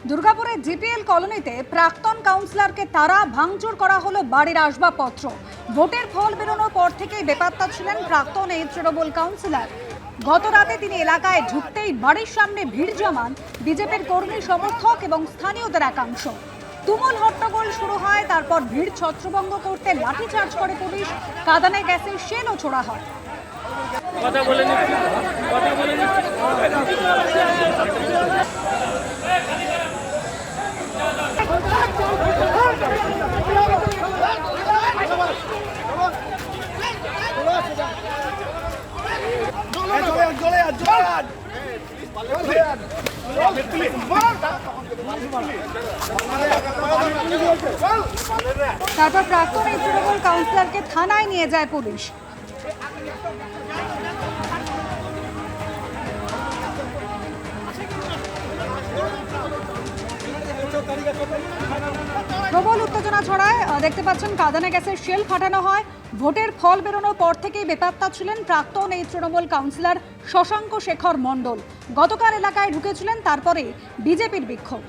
দুর্গাপুরের জিপিএল কলোনিতে প্রাক্তন কাউন্সিলরকে তারা ভাঙচুর করা হলো বাড়ির আসবাবপত্র। ভোটের ফল বেরোনোর পর থেকেই বেপাত্তা ছিলেন প্রাক্তন এই তৃণমূল কাউন্সিলর। গত রাতে তিনি এলাকায় ঢুকতেই বাড়ির সামনে ভিড় জমান বিজেপির কর্মী সমর্থক এবং স্থানীয়দের একাংশ। তুমুল হট্টগোল শুরু হয়, তারপর ভিড় ছত্রভঙ্গ করতে লাঠিচার্জ করে পুলিশ, কাঁদানে গ্যাসের শেলও ছোড়া হয়। তারপর প্রাক্তন এই তৃণমূল কাউন্সিলরকে থানায় নিয়ে যায় পুলিশ। প্রবল উত্তেজনা ছড়ায়, দেখতে পাচ্ছেন কাঁদানে গ্যাসের শেল ফাটানো হয়। ভোটের ফল বেরোনোর পর থেকেই বেপাত্তা ছিলেন প্রাক্তন এই তৃণমূল কাউন্সিলর শশাঙ্ক শেখর মণ্ডল। গতকাল এলাকায় ঢুকেছিলেন, তারপরে বিজেপির বিক্ষোভ।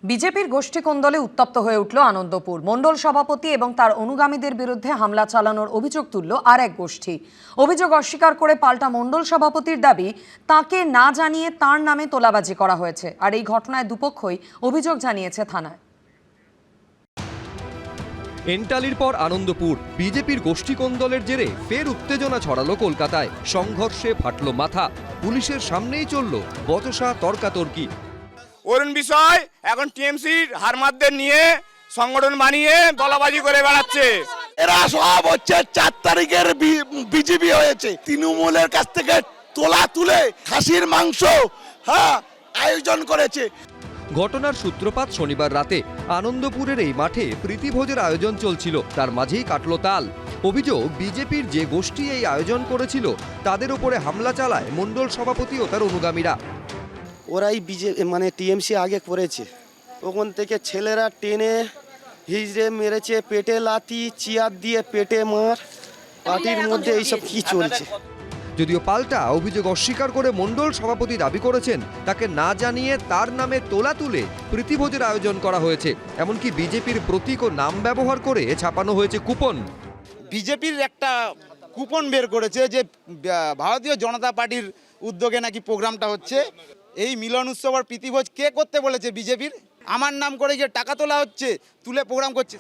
বিজেপির গোষ্ঠী কোন্দলে উত্তপ্ত হয়ে উঠল আনন্দপুর। মণ্ডল সভাপতি এবং তার অনুগামীদের বিরুদ্ধে হামলা চালানোর অভিযোগ তুলল আর এক গোষ্ঠী। অভিযোগ অস্বীকার করে পাল্টা মণ্ডল সভাপতির দাবি, তাকে না জানিয়ে তার নামে তোলাবাজি করা হয়েছে। আর এই ঘটনায় দুপক্ষই অভিযোগ জানিয়েছে থানায়। এন্টালির পর আনন্দপুর, বিজেপির গোষ্ঠী কোন্দলের জেরে ফের উত্তেজনা ছড়ালো কলকাতায়। সংঘর্ষে ফাটলো মাথা, পুলিশের সামনেই চলল বচসা তর্কাতর্কি। অরুণ বিষয় এখন টিএমসির হারমাদদের নিয়ে সংগঠন বানিয়ে দলাবাজি করে বেড়াচ্ছে। এরা সব হচ্ছে 4 তারিখের বিজেপি হয়েছে, তৃণমূলের কাছ থেকে তোলা তুলে খাসির মাংস আয়োজন করেছে। ঘটনার সূত্রপাত শনিবার রাতে আনন্দপুরের এই মাঠে প্রীতিভোজের আয়োজন চলছিল, তার মাঝেই কাটল তাল। অভিযোগ, বিজেপির যে গোষ্ঠী এই আয়োজন করেছিল তাদের উপরে হামলা চালায় মণ্ডল সভাপতি ও তার অনুগামীরা। ওরাই মানে টিএমসি আগে করেছে, ওখান থেকে ছেলেরা টেনে হিজড়ে মেরেছে, পেটে লাথি, চেয়ার দিয়ে পেটে মার, পার্টির মধ্যে এইসব কি চলছে। যদিও পাল্টা অভিযোগ অস্বীকার করে মণ্ডল সভাপতি দাবি করেছেন, তাকে না জানিয়ে তার নামে তোলা তুলে প্রীতিভোজের আয়োজন করা হয়েছে। এমনকি বিজেপির প্রতীক ও নাম ব্যবহার করে ছাপানো হয়েছে কুপন। বিজেপির একটা কুপন বের করেছে যে ভারতীয় জনতা পার্টির উদ্যোগে নাকি প্রোগ্রামটা হচ্ছে। এই মিলন উৎসব আর প্রীতিভোজ কে করতে বলেছে? বিজেপির। আমার নাম করে যে টাকা তোলা হচ্ছে, তুলে প্রোগ্রাম করছে।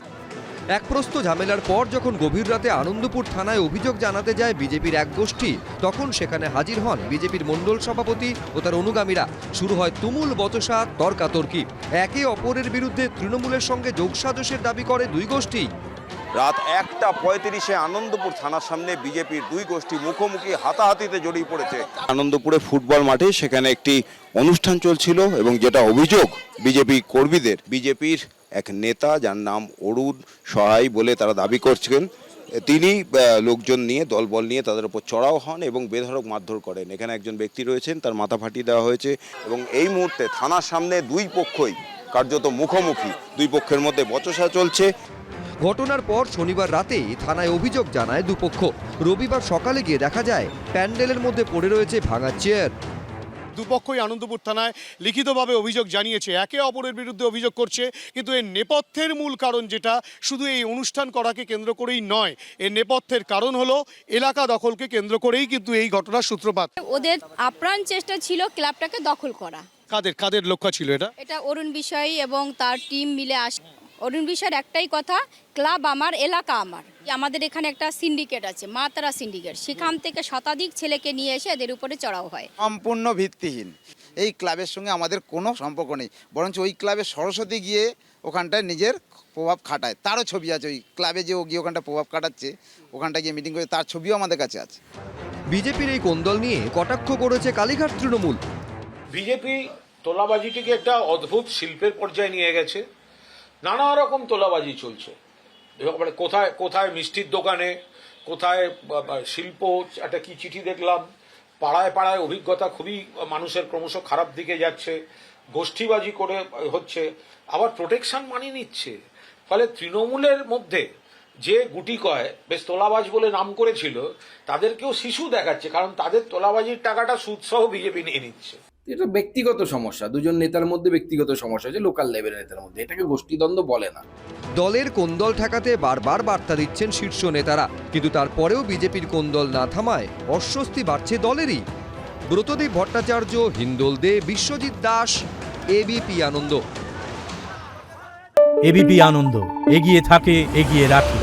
এক প্রস্ত ঝামেলার পর যখন গভীর রাতে আনন্দপুর থানায় অভিযোগ জানাতে যায় বিজেপির এক গোষ্ঠী, তখন সেখানে হাজির হন বিজেপির মণ্ডল সভাপতি ও তার অনুগামীরা। শুরু হয় তুমুল বচসা তর্কাতর্কি। একে অপরের বিরুদ্ধে তৃণমূলের সঙ্গে যোগসাজশের দাবি করে দুই গোষ্ঠী। রাত 1:35 আনন্দপুর থানার সামনে বিজেপির দুই গোষ্ঠী মুখোমুখি হাতাহাতিতে জড়িয়ে পড়েছে। আনন্দপুরে ফুটবল মাঠে সেখানে একটি অনুষ্ঠান চলছিল এবং যেটা অভিযোগ বিজেপি কর্মীদের, বিজেপির এক নেতা যার নাম অরুণ সহায় বলে তারা দাবি করছেন, তিনি লোকজন নিয়ে দলবল নিয়ে তাদের উপর চড়াও হন এবং বেধড়ক মারধর করেন। এখানে একজন ব্যক্তি রয়েছেন, তার মাথা ফাটিয়ে দেওয়া হয়েছে এবং এই মুহূর্তে থানার সামনে দুই পক্ষই কার্যত মুখোমুখি, দুই পক্ষের মধ্যে বচসা চলছে। ঘটনার পর শনিবার রাতেই থানায় অভিযোগ জানায় দুপক্ষ। রবিবার সকালে গিয়ে দেখা যায় প্যান্ডেলের মধ্যে পড়ে রয়েছে ভাঙা চেয়ার। দুপক্ষই আনন্দপুর থানায় লিখিতভাবে অভিযোগ জানিয়েছে, একে অপরের বিরুদ্ধে অভিযোগ করছে। কিন্তু এর নেপথ্যের মূল কারণ যেটা, শুধু এই অনুষ্ঠান করাকে কেন্দ্র করেই নয়, এর নেপথ্যের কারণ হলো এলাকা দখলকে কেন্দ্র করেই কিন্তু এই ঘটনার সূত্রপাত। ওদের আপ্রাণ চেষ্টা ছিল ক্লাবটাকে দখল করা। কাদের লক্ষ্য ছিল এটা? এটা অরুণ বিষয় এবং তার টিম মিলে আসে। অরুণ বিষয়ের একটাই কথা, ক্লাব আমার, এলাকা আমার। আমাদের এখানে একটা সিন্ডিকেট আছে, মা তারা সিন্ডিকেট, সেখান থেকে শতাধিক ছেলেকে নিয়ে এসে এদের উপরে চড়াও হয়। সম্পূর্ণ ভিত্তিহীন। এই ক্লাবের সঙ্গে আমাদের কোনো সম্পর্ক নেই, বরঞ্চ ওই ক্লাবে সরস্বতী গিয়ে ওখানটায় নিজের প্রভাব খাটায়। তারও ছবি আছে, ওই ক্লাবে যে ও গিয়ে ওখানটা প্রভাব খাটাচ্ছে, ওখানটা গিয়ে মিটিং করে, তার ছবিও আমাদের কাছে আছে। বিজেপির এই কোন্দল নিয়ে কটাক্ষ করেছে কালীঘাট তৃণমূল। বিজেপি তোলাবাজিটিকে একটা অদ্ভুত শিল্পের পর্যায়ে নিয়ে গেছে। নানা রকম তোলাবাজি চলছে, কোথায় কোথায় মিষ্টির দোকানে, কোথায় শিল্প, একটা কি চিঠি দেখলাম, পাড়ায় পাড়ায় অভিজ্ঞতা খুবই মানুষের ক্রমশ খারাপ দিকে যাচ্ছে, গোষ্ঠীবাজি করে হচ্ছে, আবার প্রোটেকশন মানিয়ে নিচ্ছে। ফলে তৃণমূলের মধ্যে যে গুটি কয় বেশ তোলাবাজ বলে নাম করেছিল তাদেরকেও শিশু দেখাচ্ছে, কারণ তাদের তোলাবাজির টাকাটা সুদসহ বিজেপি নিয়ে নিচ্ছে। এটা ব্যক্তিগত সমস্যা, দুজন নেতার মধ্যে ব্যক্তিগত সমস্যা, যে লোকাল লেভেলের নেতার মধ্যে, এটাকে গোষ্ঠীদ্বন্দ্ব বলে না। দলের কোন্দল ঠেকাতে বারবার বার্তা দিচ্ছেন শীর্ষ নেতারা, কিন্তু তারপরেও বিজেপির কোন্দল না থামায় অস্বস্তি বাড়ছে দলেরই। ব্রতদীপ ভট্টাচার্য, হিন্দোল দে, বিশ্বজিৎ দাস, এবিপি আনন্দ। এবিপি আনন্দ, এগিয়ে থাকে, এগিয়ে রাখে।